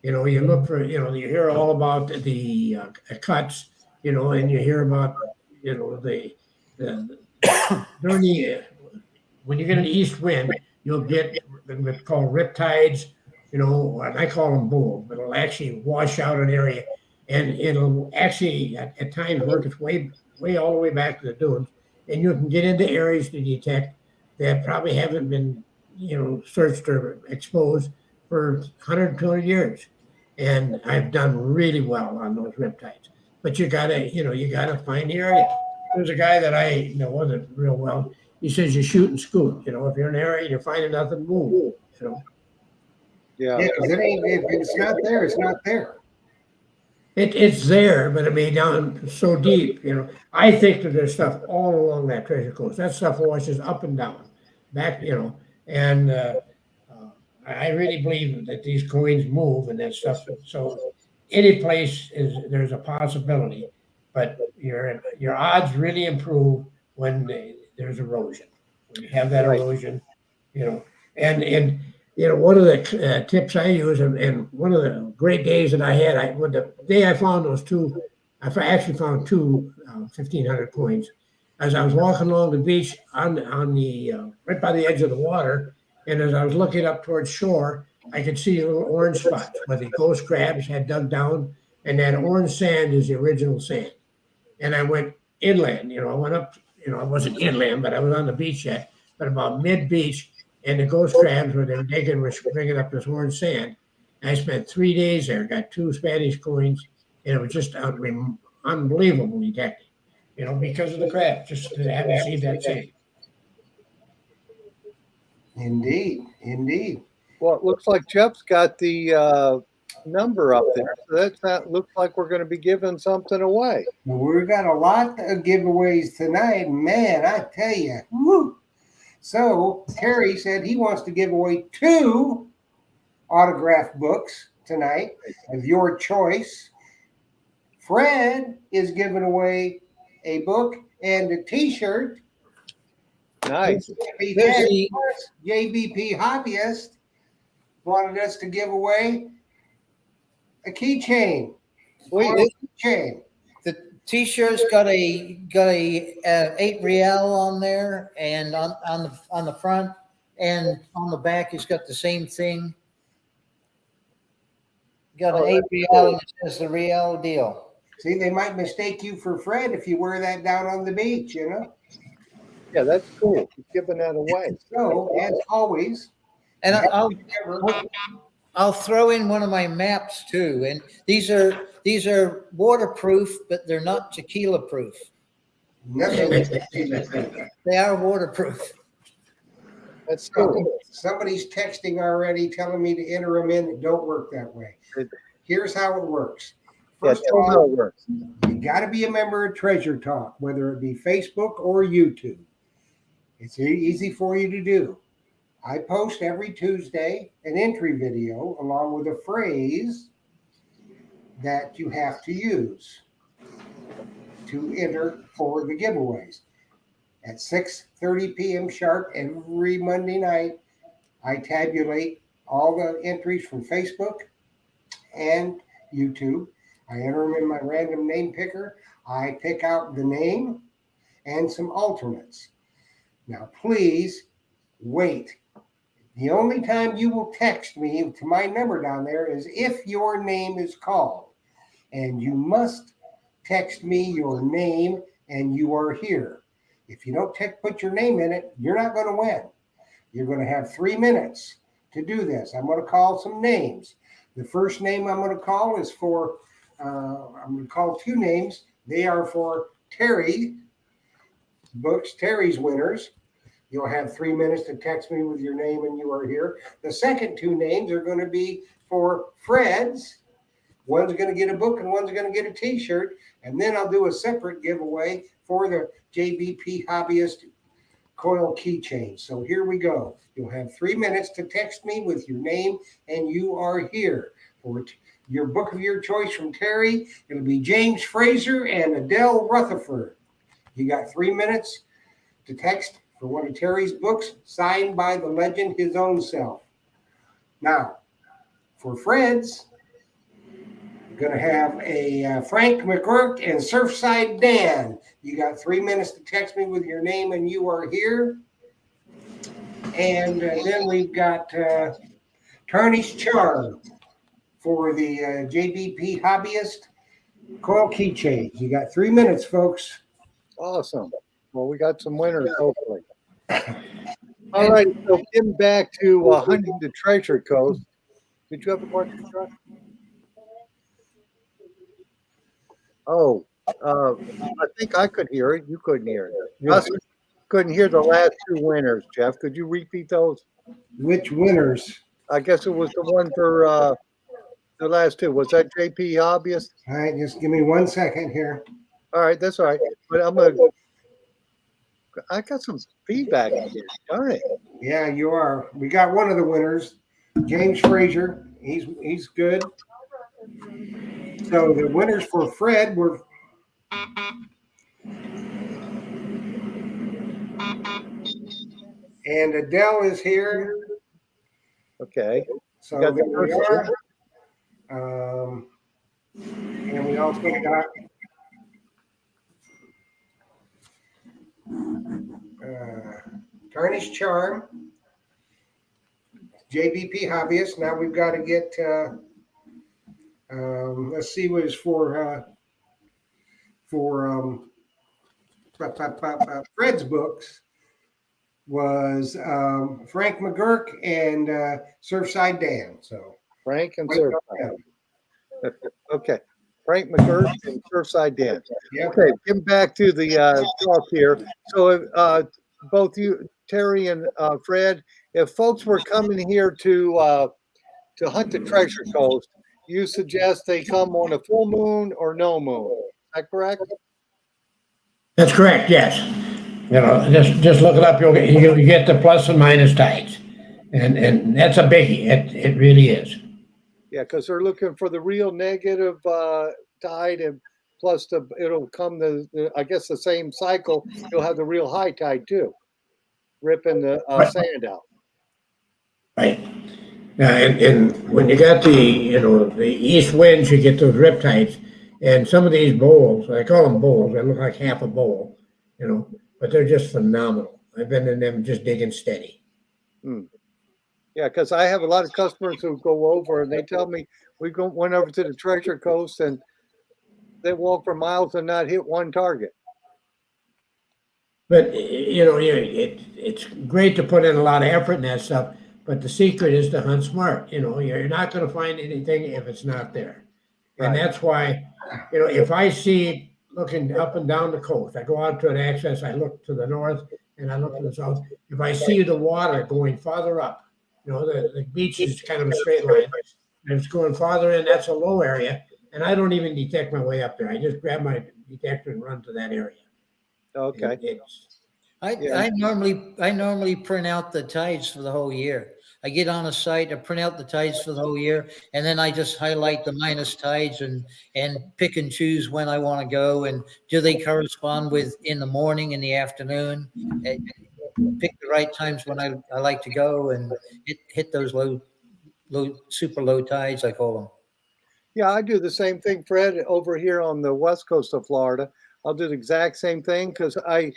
You look for, you hear all about the cuts, and you hear about, the during when you get an east wind, you'll get what's called rip tides, and I call them boom, but it'll actually wash out an area, and it'll actually at times work its way all the way back to the dunes, and you can get into areas to detect that probably haven't been, searched or exposed for 100, 200 years. And I've done really well on those riptides. But you gotta find the area. There's a guy that I wasn't real well. He says you shoot and scoot. If you're in an area and you're finding nothing, move. Yeah. Yeah, because if it's not there, it's not there. It's there, but it may down so deep. I think that there's stuff all along that treasure coast. That stuff washes up and down, back. And I really believe that these coins move and that stuff. So any place there's a possibility, but your odds really improve when there's erosion. When you have that Right. erosion, and one of the tips I use, and one of the great days that I had, when the day I found those two actually found two 1,500 coins. As I was walking along the beach on the right by the edge of the water, and as I was looking up towards shore, I could see little orange spots where the ghost crabs had dug down, and that orange sand is the original sand. And I went inland. I went up. I wasn't inland, but I was on the beach yet, but about mid beach, and the ghost crabs where they were digging were bringing up this orange sand. And I spent 3 days there, got two Spanish coins, and it was just unbelievable detecting. Because of the crab, just to have received that sand. Indeed, indeed. Well, it looks like Jeff's got the number up there. So that looks like we're going to be giving something away. Well, we've got a lot of giveaways tonight. Man, I tell you. Woo. So Terry said he wants to give away 2 autographed books tonight of your choice. Fred is giving away a book and a T-shirt. Nice. JBP Hobbyist wanted us to give away a keychain. Sweet. Keychain. The T-shirt's got a 8 real on there, and on the front and on the back, it's got the same thing. Got an 8 real, and it says the real deal. See, they might mistake you for Fred if you wear that down on the beach, Yeah, that's cool. He's giving that away. So, as always, And I'll throw in one of my maps too. And these are waterproof, but they're not tequila proof. They are waterproof. That's cool. Somebody's texting already telling me to enter them in. It don't work that way. Here's how it works. First of all, it works. you got to be a member of Treasure Talk, whether it be Facebook or YouTube. It's easy for you to do. I post every Tuesday an entry video along with a phrase that you have to use to enter for the giveaways. At 6:30 p.m. sharp every Monday night, I tabulate all the entries from Facebook and YouTube. I enter them in my random name picker. I pick out the name and some alternates. Now, please wait. The only time you will text me to my number down there is if your name is called. And you must text me your name and you are here. If you don't put your name in it, you're not going to win. You're going to have 3 minutes to do this. I'm going to call some names. The first name I'm going to call is for, I'm going to call 2 names. They are for Terry Books, Terry's winners. You'll have 3 minutes to text me with your name and you are here. The second 2 names are going to be for Fred's. One's going to get a book and one's going to get a T-shirt. And then I'll do a separate giveaway for the JBP Hobbyist coil keychain. So here we go. You'll have 3 minutes to text me with your name and you are here. For your book of your choice from Terry, it'll be James Fraser and Adele Rutherford. You got 3 minutes to text for one of Terry's books signed by the legend his own self. Now, for Fred's, we're going to have a Frank McGurk and Surfside Dan. You got 3 minutes to text me with your name and you are here. And then we've got Tarnished Charm for the JBP Hobbyist coil keychains. You got 3 minutes, folks. Awesome. Well, we got some winners, hopefully. All right, so getting back to hunting the treasure coast. Did you have a question, John? Oh, I think I could hear it. You couldn't hear it. I couldn't hear the last 2 winners, Jeff. Could you repeat those? Which winners? I guess it was the one for the last 2. Was that JP Hobbyist? All right, just give me 1 second here. All right, that's all right. But I got some feedback here. Darn it. Yeah, you are. We got one of the winners, James Fraser. He's good. So the winners for Fred were and Adele is here. Okay. So Got the there we first are. And we also got Tarnished Charm, JBP Hobbyist. Now we've got to get, let's see what is for Fred's books was Frank McGurk and Surfside Dan. So Frank and Surfside. Okay. Frank McGurk and Surfside Dan. yeah. Okay, getting back to the talk here. So both you, Terry and Fred, if folks were coming here to hunt the Treasure Coast, you suggest they come on a full moon or no moon. Is that correct? That's correct, yes. You know, just look it up, you get the plus and minus tides. And that's a biggie, it really is. Yeah, because they're looking for the real negative tide, and plus it'll come I guess the same cycle. You'll have the real high tide too, ripping the sand out. Right. And when you got the east winds, you get those rip tides. And some of these bowls, I call them bowls, they look like half a bowl, but they're just phenomenal. I've been in them just digging steady. Yeah, because I have a lot of customers who go over and they tell me went over to the Treasure Coast and they walk for miles and not hit one target. But it's great to put in a lot of effort in that stuff. But the secret is to hunt smart. You're not going to find anything if it's not there. Right. And that's why, if I see looking up and down the coast, I go out to an access, I look to the north and I look to the south. If I see the water going farther up, the beach is kind of a straight line. And it's going farther in, that's a low area. And I don't even detect my way up there. I just grab my detector and run to that area. Okay. I normally print out the tides for the whole year. I get on a site, I print out the tides for the whole year, and then I just highlight the minus tides and pick and choose when I want to go and do they correspond with in the morning, in the afternoon. Pick the right times when I like to go and hit those low, super low tides, I call them. Yeah, I do the same thing, Fred, over here on the west coast of Florida. I'll do the exact same thing because I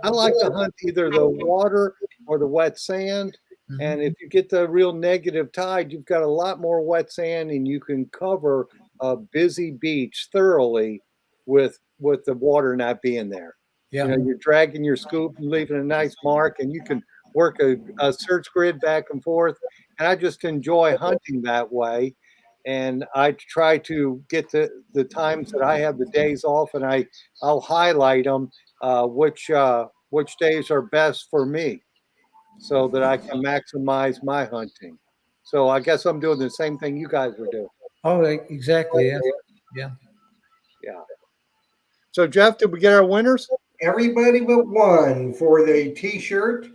like to hunt either the water or the wet sand. Mm-hmm. And if you get the real negative tide, you've got a lot more wet sand and you can cover a busy beach thoroughly with the water not being there. Yeah. You're dragging your scoop and leaving a nice mark, and you can work a search grid back and forth. And I just enjoy hunting that way. And I try to get the times that I have the days off, and I'll highlight them, which days are best for me, so that I can maximize my hunting. So I guess I'm doing the same thing you guys are doing. Oh, exactly. Yeah. So Jeff, did we get our winners? Everybody but one for the T-shirt.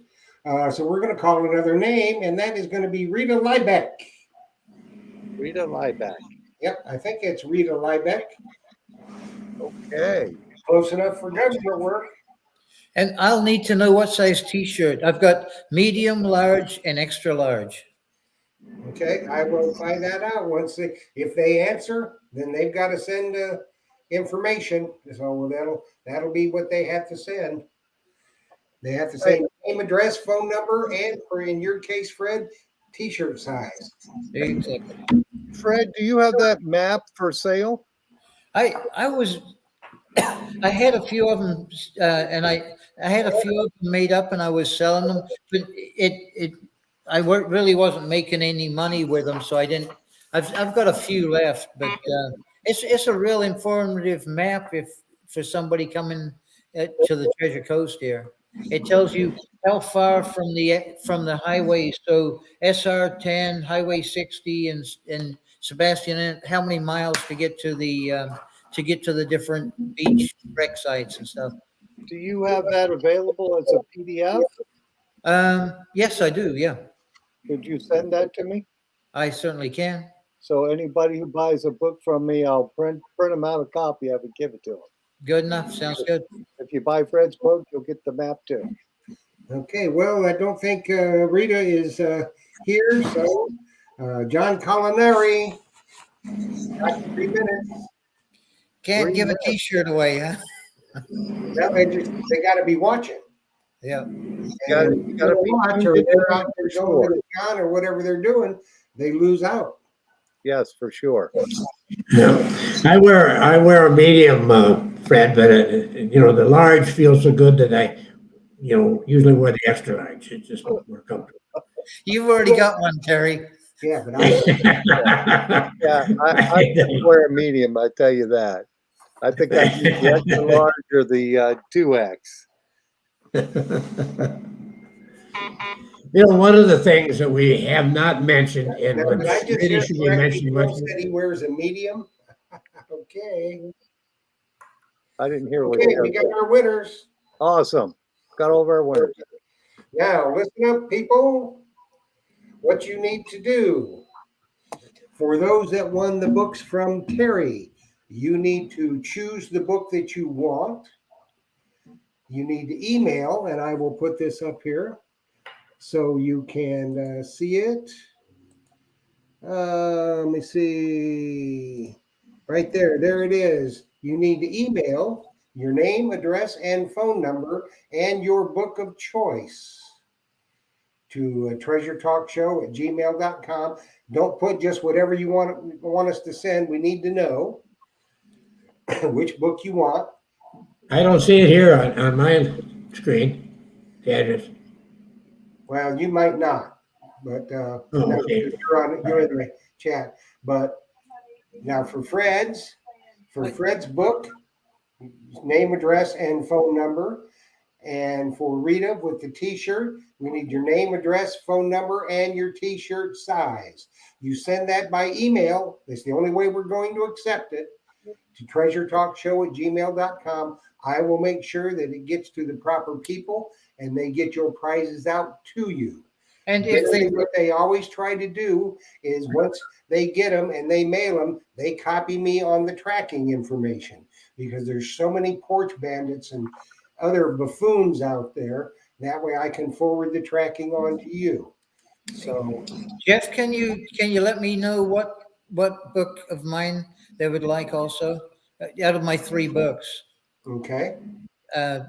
So we're going to call another name, and that is going to be Rita Liebeck. Rita Liebeck. Yep, I think it's Rita Liebeck. Okay. Close enough for government work. And I'll need to know what size T-shirt. I've got medium, large, and extra large. Okay, I will find that out if they answer, then they've got to send information. So that'll be what they have to send. They have to say name, address, phone number, and in your case, Fred, T-shirt size. Exactly. Fred, do you have that map for sale? I had a few of them, and I had a few of them made up, and I was selling them, but I really wasn't making any money with them, so I didn't. I've got a few left, but it's a real informative map for somebody coming to the Treasure Coast here. It tells you how far from the highway, so SR10, Highway 60, and Sebastian, how many miles to get to the different beach wreck sites and stuff. Do you have that available as a PDF? Yes, I do. Yeah. Could you send that to me? I certainly can. So anybody who buys a book from me, I'll print them out a copy of it, give it to them. Good enough. Sounds good. If you buy Fred's book, you'll get the map too. Okay, well, I don't think Rita is here, so John Culinary, got 3 minutes. Can't give a T-shirt away, huh? Well, they got to be watching. Yeah. Gotta- And you gotta be watch, tuned or into they're them out there for going sure. to the con or whatever they're doing, they lose out. Yes, for sure. Yeah. I wear a medium, Fred, but the large feels so good that I usually wear the extra large. It's just more comfortable. You've already got one, Terry. Yeah, but I Yeah, I just wear a medium. I tell you that. I think I use the extra large or the 2X. One of the things that we have not mentioned, and now, which did I just really hear should be correctly? mentioned much Joe said he wears a medium. Okay. I didn't hear what Okay, you we got said. our winners. Awesome. Got all of our winners. Now, listen up, people. What you need to do for those that won the books from Terry, you need to choose the book that you want. You need to email, and I will put this up here so you can see it. Let me see. Right there. There it is. You need to email your name, address, and phone number and your book of choice to treasuretalkshow@gmail.com. Don't put just whatever you want us to send. We need to know which book you want. I don't see it here on my screen, the address. Well, you might not, but Oh, no, okay. you're in the chat. But now for Fred's book, name, address, and phone number. And for Rita with the t-shirt, we need your name, address, phone number, and your t-shirt size. You send that by email. That's the only way we're going to accept it, to treasuretalkshow@gmail.com. I will make sure that it gets to the proper people and they get your prizes out to you. And if they, What they always try to do is once they get them and they mail them, they copy me on the tracking information, because there's so many porch bandits and other buffoons out there. That way I can forward the tracking on to you. So Jeff, can you let me know what book of mine they would like also, out of my 3 books? okay. Uh,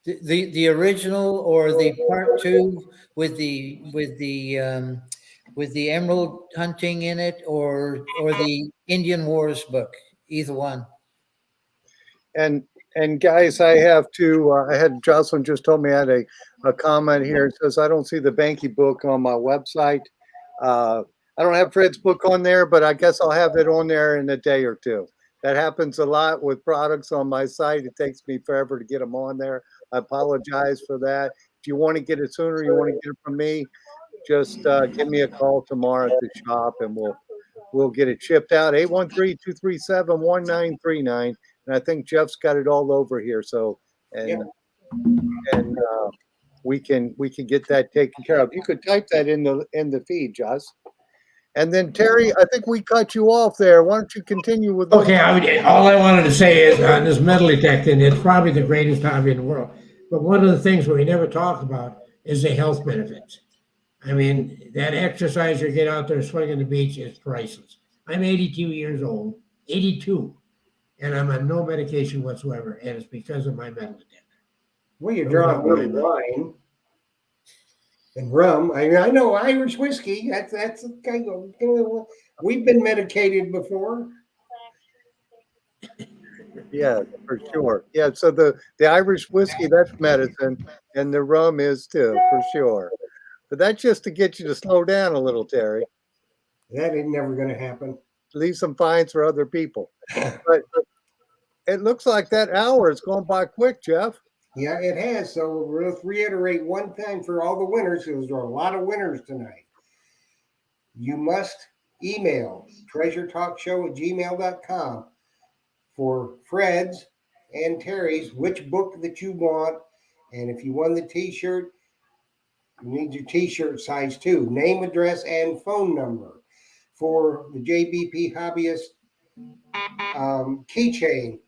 the original or the part 2 with the emerald hunting in it, or the Indian Wars book, either one. And guys, I have to. I had Jocelyn just told me I had a comment here. It says I don't see the Banke book on my website. I don't have Fred's book on there, but I guess I'll have it on there in a day or two. That happens a lot with products on my site. It takes me forever to get them on there. I apologize for that. If you want to get it sooner, you want to get it from me, just give me a call tomorrow at the shop and we'll get it shipped out. 813-237-1939. And I think Jeff's got it all over here. So and we can get that taken care of. You could type that in the feed, Josh. And then Terry, I think we cut you off there. Why don't you continue with what Okay, all I wanted to say is on this metal detecting, it's probably the greatest hobby in the world. But one of the things we never talk about is the health benefits. I mean, that exercise you get out there swinging the beach is priceless. I'm 82 years old, 82, and I'm on no medication whatsoever, and it's because of my metal detector. Well, you're drawing a little wine and rum. I know Irish whiskey. That's kind of, we've been medicated before. Yeah, for sure. Yeah, so the Irish whiskey, that's medicine, and the rum is too, for sure. But that's just to get you to slow down a little, Terry. That ain't never going to happen. Leave some fines for other people. But it looks like that hour is going by quick, Jeff. Yeah, it has. So let's reiterate one time for all the winners, because there are a lot of winners tonight. You must email treasuretalkshow@gmail.com for Fred's and Terry's which book that you want. And if you won the t-shirt, you need your t-shirt size too. Name, address, and phone number. For the JBP Hobbyist keychain,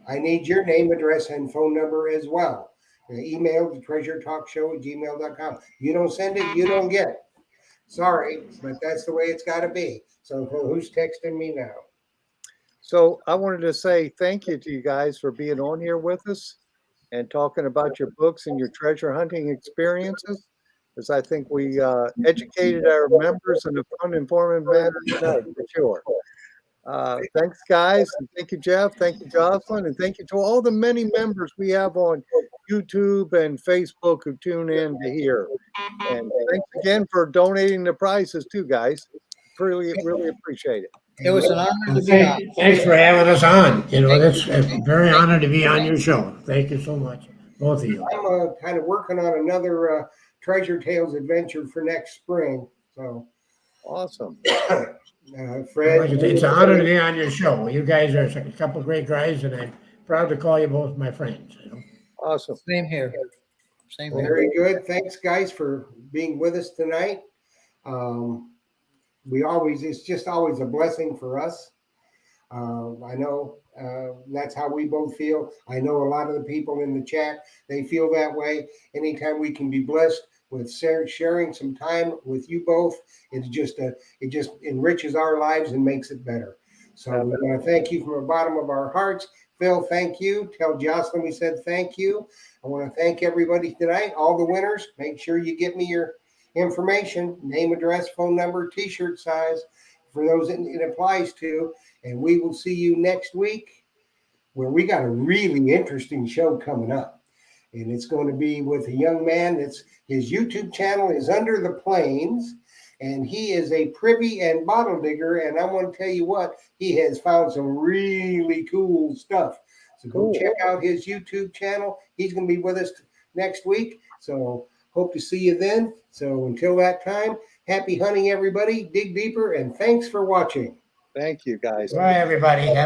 I need your name, address, and phone number as well. Email to treasuretalkshow@gmail.com. You don't send it, you don't get it. Sorry, but that's the way it's got to be. So who's texting me now? So I wanted to say thank you to you guys for being on here with us. and talking about your books and your treasure hunting experiences, because I think we educated our members in a fun, informative manner tonight, for sure. Thanks, guys. And thank you, Jeff. Thank you, Jocelyn. And thank you to all the many members we have on YouTube and Facebook who tune in to hear. And thanks again for donating the prizes too, guys. Really, really appreciate it. It was an honor to be on. Thanks for having us on. You know, that's very honored to be on your show. Thank you so much, both of you. I'm kind of working on another Treasure Tales adventure for next spring. So Awesome. Fred, It's an honor to be on your show. You guys are a couple of great guys, and I'm proud to call you both my friends. You know? Awesome. Same here. Same here. very good. Thanks, guys, for being with us tonight. It's just always a blessing for us. I know that's how we both feel. I know a lot of the people in the chat, they feel that way. Anytime we can be blessed with sharing some time with you both, it just enriches our lives and makes it better. So we want to thank you from the bottom of our hearts. Phil, thank you. Tell Jocelyn we said thank you. I want to thank everybody tonight, all the winners. Make sure you get me your information, name, address, phone number, t-shirt size for those it applies to. And we will see you next week, where we got a really interesting show coming up. And it's going to be with a young man his YouTube channel is Under the Plains, and he is a privy and bottle digger. And I want to tell you what, he has found some really cool stuff. So go check out his YouTube channel. He's going to be with us next week. So hope to see you then. So until that time, happy hunting, everybody. Dig deeper, and thanks for watching. Thank you, guys. Bye, everybody.